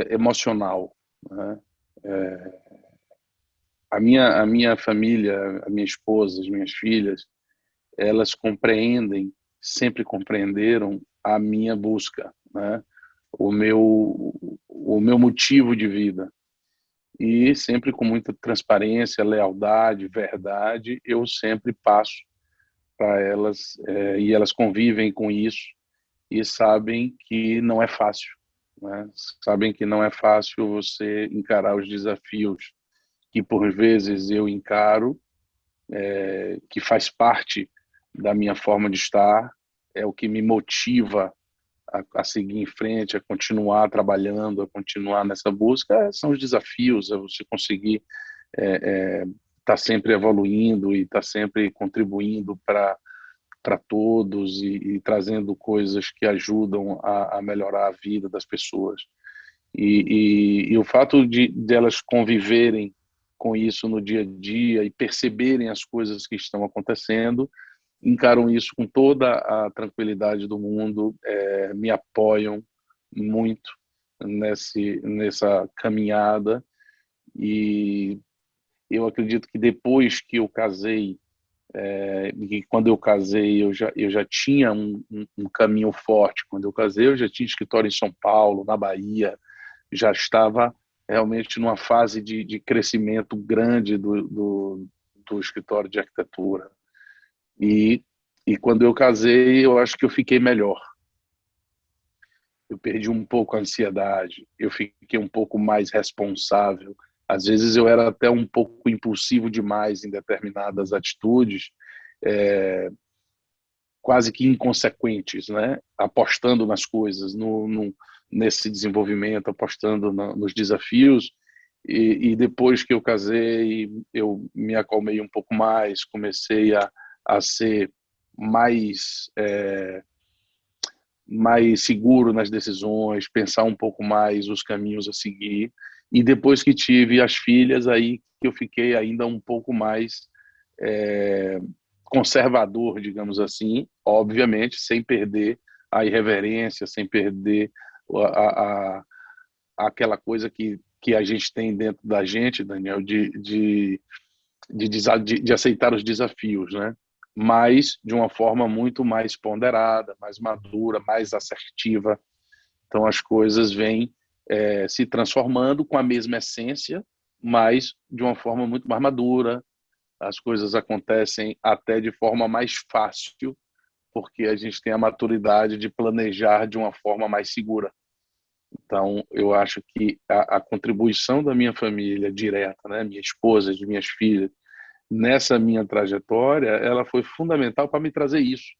emocional. Né? A minha família, a minha esposa, as minhas filhas, elas compreendem, sempre compreenderam a minha busca, né? O meu motivo de vida. E sempre com muita transparência, lealdade, verdade, eu sempre passo para elas, e elas convivem com isso e sabem que não é fácil, né? Sabem que não é fácil você encarar os desafios que por vezes eu encaro, que faz parte da minha forma de estar, é o que me motiva a seguir em frente, a continuar trabalhando, a continuar nessa busca, são os desafios, é você conseguir estar sempre evoluindo e estar sempre contribuindo para todos e trazendo coisas que ajudam a melhorar a vida das pessoas. E o fato de elas conviverem com isso no dia a dia e perceberem as coisas que estão acontecendo, encaram isso com toda a tranquilidade do mundo, me apoiam muito nessa caminhada. E eu acredito que depois que eu casei, e quando eu casei eu já tinha um caminho forte. Quando eu casei eu já tinha escritório em São Paulo, na Bahia, já estava realmente numa fase de crescimento grande do escritório de arquitetura. E, e quando eu casei, eu acho que eu fiquei melhor. Eu perdi um pouco a ansiedade, eu fiquei um pouco mais responsável. Às vezes eu era até um pouco impulsivo demais em determinadas atitudes, quase que inconsequentes, né? Apostando nas coisas, nesse desenvolvimento, apostando nos desafios. E depois que eu casei, eu me acalmei um pouco mais, comecei a ser mais mais seguro nas decisões, pensar um pouco mais os caminhos a seguir. E depois que tive as filhas, aí que eu fiquei ainda um pouco mais conservador, digamos assim, obviamente, sem perder a irreverência, sem perder a, a, aquela coisa que a gente tem dentro da gente, Daniel, de aceitar os desafios, né? Mas de uma forma muito mais ponderada, mais madura, mais assertiva. Então as coisas vêm se transformando com a mesma essência, mas de uma forma muito mais madura. As coisas acontecem até de forma mais fácil, porque a gente tem a maturidade de planejar de uma forma mais segura. Então, eu acho que a contribuição da minha família direta, né, minha esposa, de minhas filhas, nessa minha trajetória, ela foi fundamental para me trazer isso,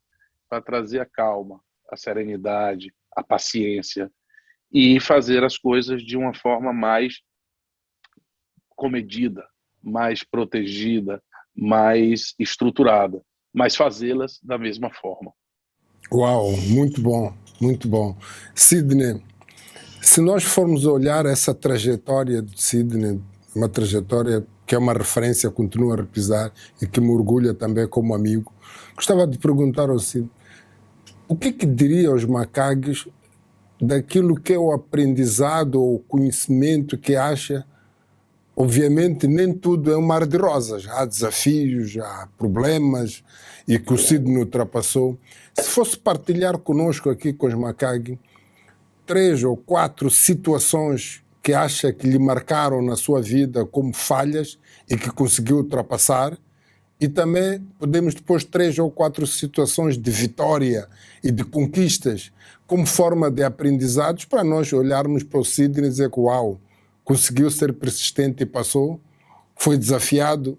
para trazer a calma, a serenidade, a paciência e fazer as coisas de uma forma mais comedida, mais protegida, mais estruturada, mas fazê-las da mesma forma. Uau, muito bom, muito bom. Sidney, se nós formos olhar essa trajetória de Sidney, uma trajetória que é uma referência, continua a repisar e que me orgulha também como amigo, gostava de perguntar ao Sidney, o que diria aos macaques daquilo que é o aprendizado ou o conhecimento que acha? Obviamente, nem tudo é um mar de rosas. Há desafios, há problemas e que o Sidney ultrapassou. Se fosse partilhar conosco aqui com os Macag 3 ou 4 situações que acha que lhe marcaram na sua vida como falhas e que conseguiu ultrapassar, e também podemos depois 3 ou 4 situações de vitória e de conquistas como forma de aprendizados para nós olharmos para o Sidney e dizer que uau, conseguiu ser persistente e passou, foi desafiado,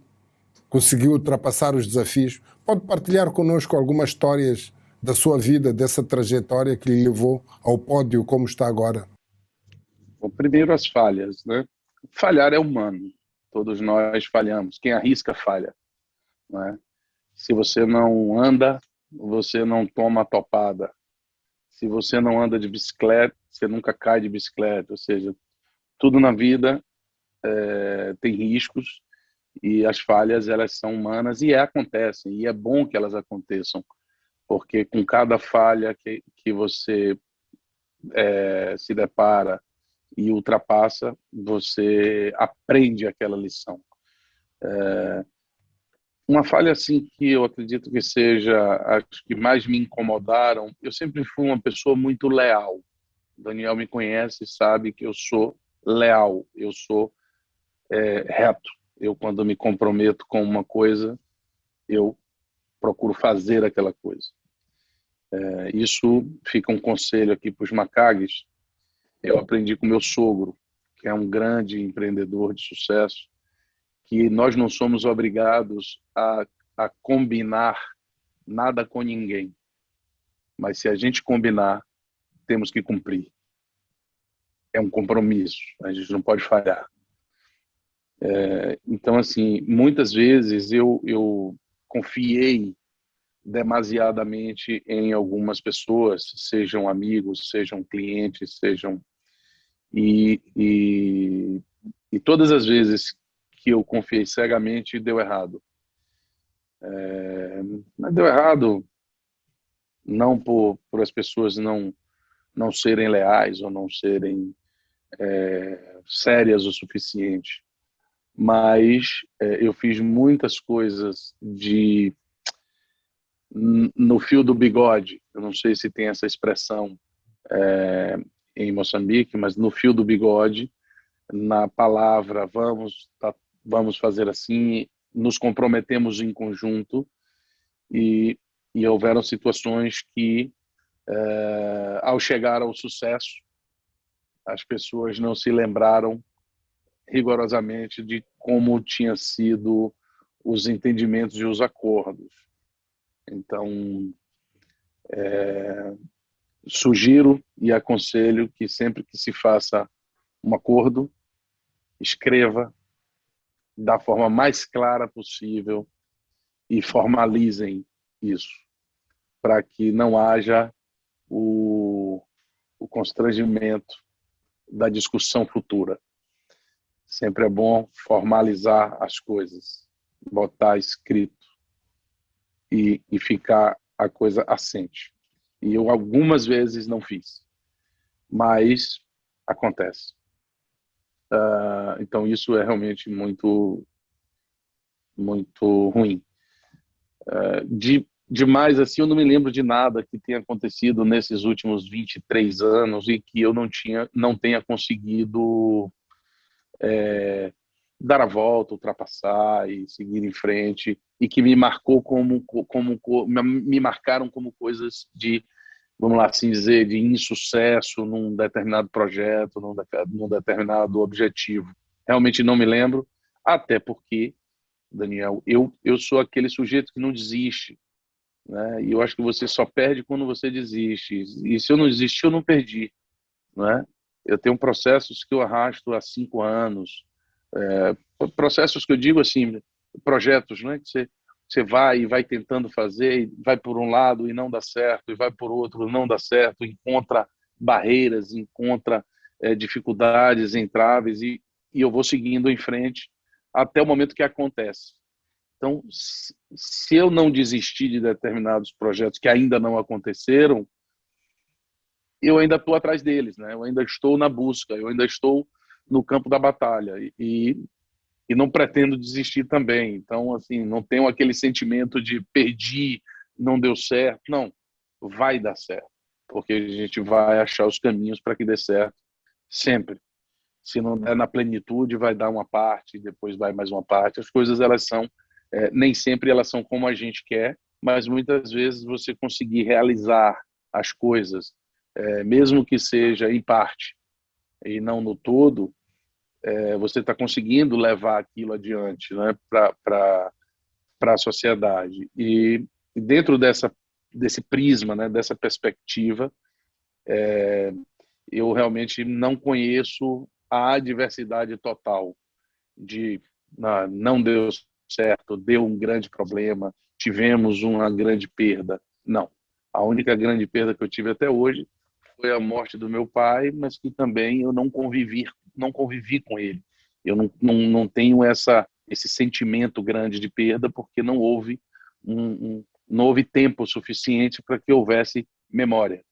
conseguiu ultrapassar os desafios. Pode partilhar conosco algumas histórias da sua vida, dessa trajetória que lhe levou ao pódio como está agora? Bom, primeiro as falhas, né? Falhar é humano, todos nós falhamos, quem arrisca falha, né? Se você não anda, você não toma topada. Se você não anda de bicicleta, você nunca cai de bicicleta. Ou seja, tudo na vida tem riscos e as falhas elas são humanas e acontecem e é bom que elas aconteçam, porque com cada falha que você se depara e ultrapassa, você aprende aquela lição. Uma falha assim que eu acredito que seja as que mais me incomodaram, eu sempre fui uma pessoa muito leal. O Daniel me conhece, sabe que eu sou leal, eu sou reto. Eu, quando me comprometo com uma coisa, eu procuro fazer aquela coisa. Isso fica um conselho aqui para os macagues. Eu aprendi com meu sogro, que é um grande empreendedor de sucesso, que nós não somos obrigados a combinar nada com ninguém. Mas se a gente combinar, temos que cumprir. É um compromisso, a gente não pode falhar. Então, assim, muitas vezes eu confiei demasiadamente em algumas pessoas, sejam amigos, sejam clientes, sejam... E todas as vezes que eu confiei cegamente, deu errado. Mas deu errado não por as pessoas não serem leais ou não serem sérias o suficiente, mas eu fiz muitas coisas no fio do bigode. Eu não sei se tem essa expressão em Moçambique, mas no fio do bigode, na palavra vamos fazer assim, nos comprometemos em conjunto e houveram situações que, ao chegar ao sucesso, as pessoas não se lembraram rigorosamente de como tinham sido os entendimentos e os acordos. Então, sugiro e aconselho que sempre que se faça um acordo, escreva da forma mais clara possível e formalizem isso, para que não haja o constrangimento da discussão futura. Sempre é bom formalizar as coisas. botar escrito e ficar a coisa assente. E eu algumas vezes não fiz, mas acontece. Então isso é realmente muito, muito ruim. Demais, assim, eu não me lembro de nada que tenha acontecido nesses últimos 23 anos e que eu não tenha conseguido dar a volta, ultrapassar e seguir em frente, e que me marcou me marcaram como coisas de, vamos lá assim dizer, de insucesso num determinado projeto, num determinado objetivo. Realmente não me lembro, até porque, Daniel, eu sou aquele sujeito que não desiste, né? E eu acho que você só perde quando você desiste. E se eu não desistir, eu não perdi, né? Eu tenho processos que eu arrasto há 5 anos, processos que eu digo assim, projetos, né? Que você vai tentando fazer, e vai por um lado e não dá certo, e vai por outro e não dá certo, encontra barreiras, encontra dificuldades, entraves, e eu vou seguindo em frente até o momento que acontece. Então, se eu não desistir de determinados projetos que ainda não aconteceram, eu ainda estou atrás deles, né? Eu ainda estou na busca, eu ainda estou no campo da batalha e não pretendo desistir também. Então, assim, não tenho aquele sentimento de perdi, não deu certo. Não, vai dar certo, porque a gente vai achar os caminhos para que dê certo sempre. Se não der na plenitude, vai dar uma parte, depois vai mais uma parte. As coisas, elas são, nem sempre elas são como a gente quer, mas muitas vezes você conseguir realizar as coisas, mesmo que seja em parte e não no todo, você está conseguindo levar aquilo adiante, né, para a sociedade. E dentro desse prisma, né, dessa perspectiva, eu realmente não conheço a adversidade total de não deu certo, deu um grande problema, tivemos uma grande perda. Não. A única grande perda que eu tive até hoje foi a morte do meu pai, mas que também eu não convivi com ele. Eu não tenho esse sentimento grande de perda porque não houve tempo suficiente para que houvesse memória.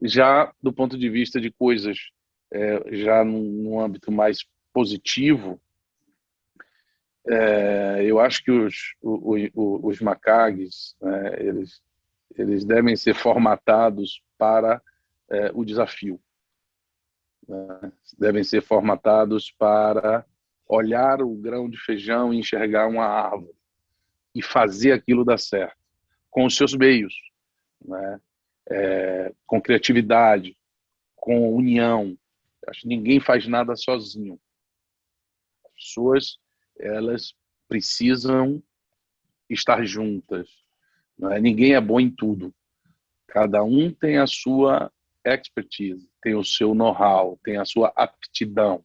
Já do ponto de vista de coisas, já num âmbito mais positivo, eu acho que os macaques, né, eles devem ser formatados para o desafio, né? Devem ser formatados para olhar o grão de feijão e enxergar uma árvore e fazer aquilo dar certo com os seus meios, né? Com criatividade, com união. Acho que ninguém faz nada sozinho. As pessoas, elas precisam estar juntas, né? Ninguém é bom em tudo. Cada um tem a sua expertise, tem o seu know-how, tem a sua aptidão.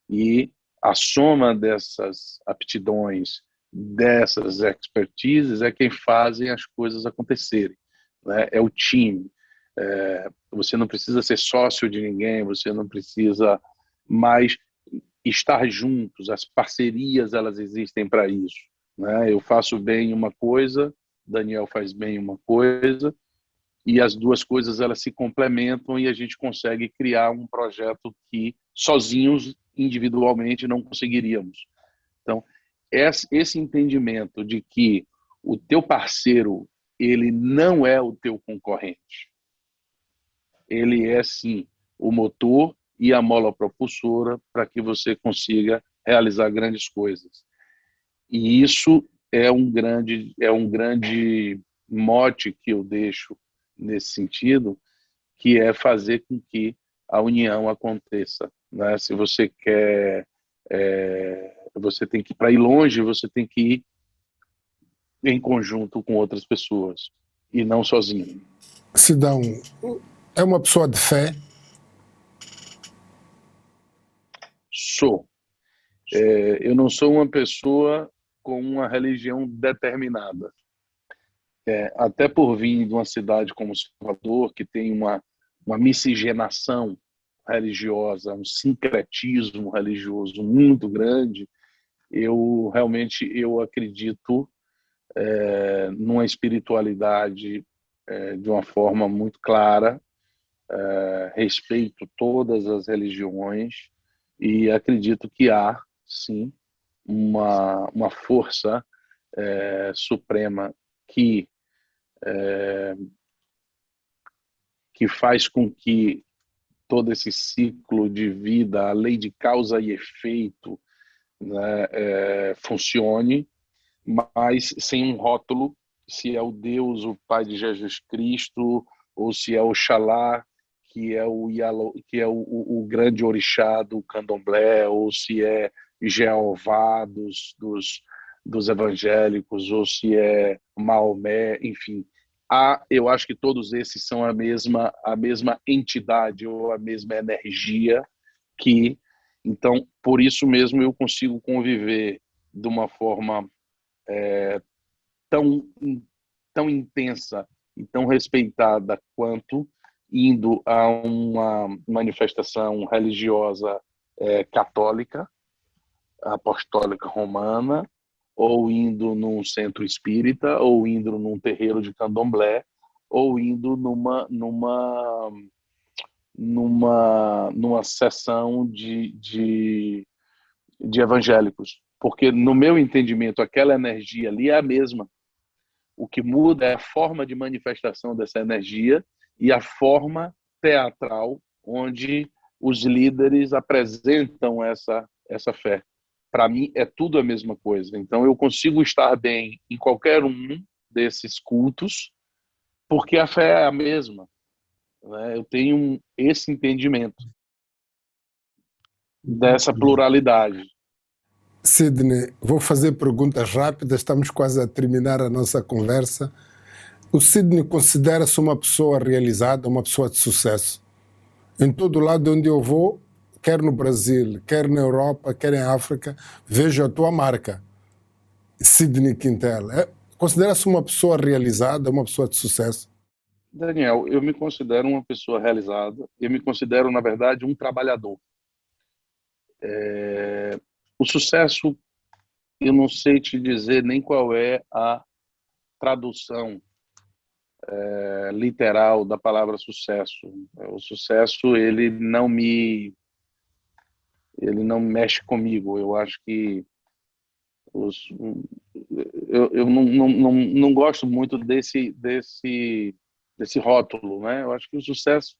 E a soma dessas aptidões, dessas expertises, é quem fazem as coisas acontecerem, né? É o time. Você não precisa ser sócio de ninguém, você não precisa mais estar juntos. As parcerias, elas existem para isso, né? Eu faço bem uma coisa, Daniel faz bem uma coisa, e as duas coisas, elas se complementam e a gente consegue criar um projeto que sozinhos, individualmente, não conseguiríamos. Então, esse entendimento de que o teu parceiro, ele não é o teu concorrente, ele é sim o motor e a mola propulsora para que você consiga realizar grandes coisas. E isso é um grande mote que eu deixo nesse sentido, que é fazer com que a união aconteça, né? Se você quer, você tem que, para ir longe, você tem que ir em conjunto com outras pessoas e não sozinho. Sidão é uma pessoa de fé? Sou. Eu não sou uma pessoa com uma religião determinada. Até por vir de uma cidade como Salvador, que tem uma miscigenação religiosa, um sincretismo religioso muito grande, Eu realmente acredito numa espiritualidade de uma forma muito clara, respeito todas as religiões e acredito que há, sim, uma força suprema que faz com que todo esse ciclo de vida, a lei de causa e efeito, né, funcione, mas sem um rótulo, se é o Deus, o Pai de Jesus Cristo, ou se é Oxalá, que é o grande orixá do candomblé, ou se é Jeová dos evangélicos, ou se é Maomé, enfim. Eu acho que todos esses são a mesma entidade ou a mesma energia que, então, por isso mesmo eu consigo conviver de uma forma tão, tão intensa e tão respeitada quanto indo a uma manifestação religiosa católica, apostólica romana, ou indo num centro espírita, ou indo num terreiro de candomblé, ou indo numa sessão de evangélicos. Porque, no meu entendimento, aquela energia ali é a mesma. O que muda é a forma de manifestação dessa energia e a forma teatral onde os líderes apresentam essa fé. Para mim, é tudo a mesma coisa. Então, eu consigo estar bem em qualquer um desses cultos, porque a fé é a mesma. Né? Eu tenho esse entendimento dessa pluralidade. Sidney, vou fazer perguntas rápidas, estamos quase a terminar a nossa conversa. O Sidney considera-se uma pessoa realizada, uma pessoa de sucesso. Em todo lado onde eu vou, quer no Brasil, quer na Europa, quer em África, vejo a tua marca, Sidney Quintel. Considera-se uma pessoa realizada, uma pessoa de sucesso? Daniel, eu me considero uma pessoa realizada, eu me considero, na verdade, um trabalhador. O sucesso, eu não sei te dizer nem qual é a tradução literal da palavra sucesso. O sucesso, ele não mexe comigo. Eu acho que os, eu não gosto muito desse rótulo, né? Eu acho que o sucesso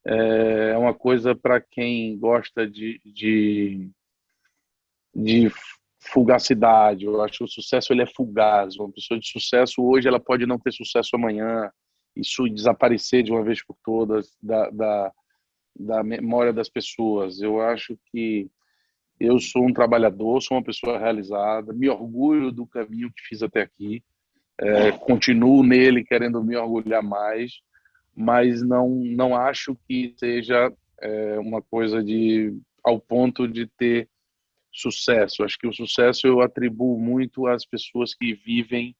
é uma coisa para quem gosta de fugacidade. Eu acho que o sucesso ele é fugaz. Uma pessoa de sucesso hoje ela pode não ter sucesso amanhã. Isso desaparecer de uma vez por todas da memória das pessoas. Eu acho que eu sou um trabalhador, sou uma pessoa realizada, me orgulho do caminho que fiz até aqui, continuo nele querendo me orgulhar mais, mas não acho que seja uma coisa ao ponto de ter sucesso. Acho que o sucesso eu atribuo muito às pessoas que vivem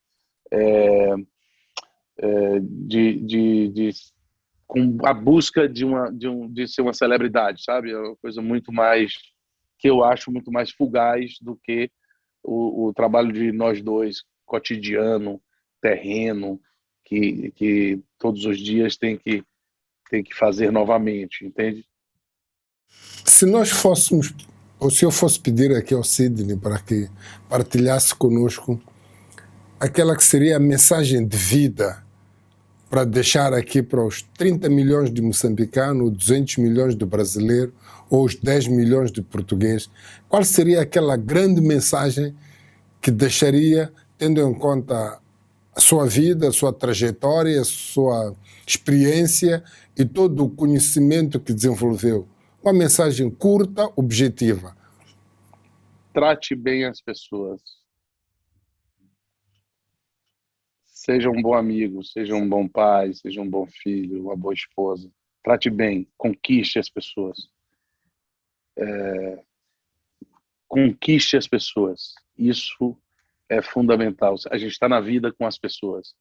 com a busca de ser uma celebridade, sabe? É uma coisa muito mais que eu acho muito mais fugaz do que o trabalho de nós dois, cotidiano, terreno, que todos os dias tem que fazer novamente, entende? Se nós fôssemos, ou se eu fosse pedir aqui ao Sidney para que partilhasse conosco aquela que seria a mensagem de vida para deixar aqui para os 30 milhões de moçambicanos, 200 milhões de brasileiros ou os 10 milhões de portugueses, qual seria aquela grande mensagem que deixaria, tendo em conta a sua vida, a sua trajetória, a sua experiência e todo o conhecimento que desenvolveu? Uma mensagem curta, objetiva. Trate bem as pessoas. Seja um bom amigo, seja um bom pai, seja um bom filho, uma boa esposa. Trate bem, conquiste as pessoas. Conquiste as pessoas. Isso é fundamental. A gente está na vida com as pessoas.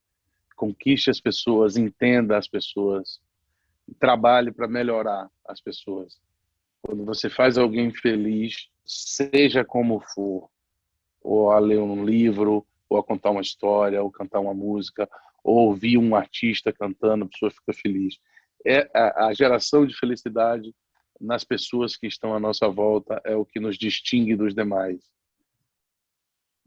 Conquiste as pessoas, entenda as pessoas, trabalhe para melhorar as pessoas. Quando você faz alguém feliz, seja como for, ou a ler um livro, ou a contar uma história, ou cantar uma música, ou ouvir um artista cantando, a pessoa fica feliz. É a geração de felicidade nas pessoas que estão à nossa volta é o que nos distingue dos demais.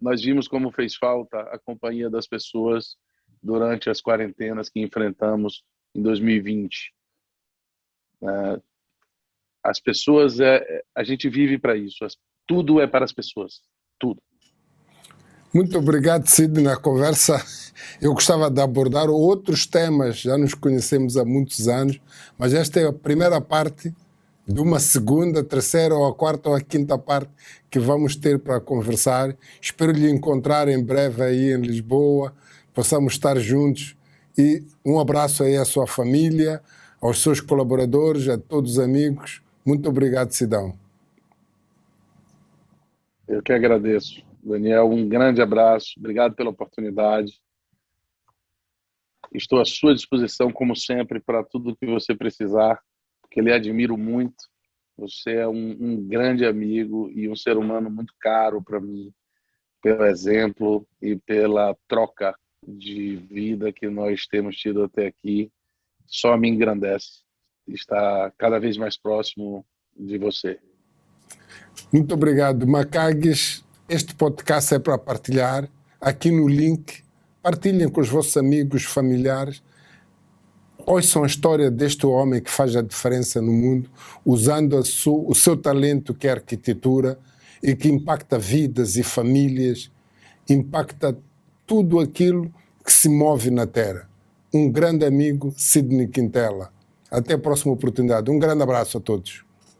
Nós vimos como fez falta a companhia das pessoas durante as quarentenas que enfrentamos em 2020. As pessoas, a gente vive para isso. Tudo é para as pessoas. Tudo. Muito obrigado, Cid. Na conversa eu gostava de abordar outros temas, já nos conhecemos há muitos anos, mas esta é a primeira parte de uma segunda, terceira ou a quarta ou a quinta parte que vamos ter para conversar. Espero lhe encontrar em breve aí em Lisboa, possamos estar juntos, e um abraço aí à sua família, aos seus colaboradores, a todos os amigos. Muito obrigado, Sidão. Eu que agradeço. Daniel, um grande abraço. Obrigado pela oportunidade. Estou à sua disposição, como sempre, para tudo que você precisar, porque lhe admiro muito. Você é um grande amigo e um ser humano muito caro para mim, pelo exemplo e pela troca de vida que nós temos tido até aqui. Só me engrandece estar cada vez mais próximo de você. Muito obrigado, Macagues. Este podcast é para partilhar. Aqui no link, partilhem com os vossos amigos, familiares. Ouçam a história deste homem que faz a diferença no mundo, usando o seu talento, que é a arquitetura, e que impacta vidas e famílias, impacta tudo aquilo que se move na Terra. Um grande amigo, Sidney Quintela. Até a próxima oportunidade. Um grande abraço a todos.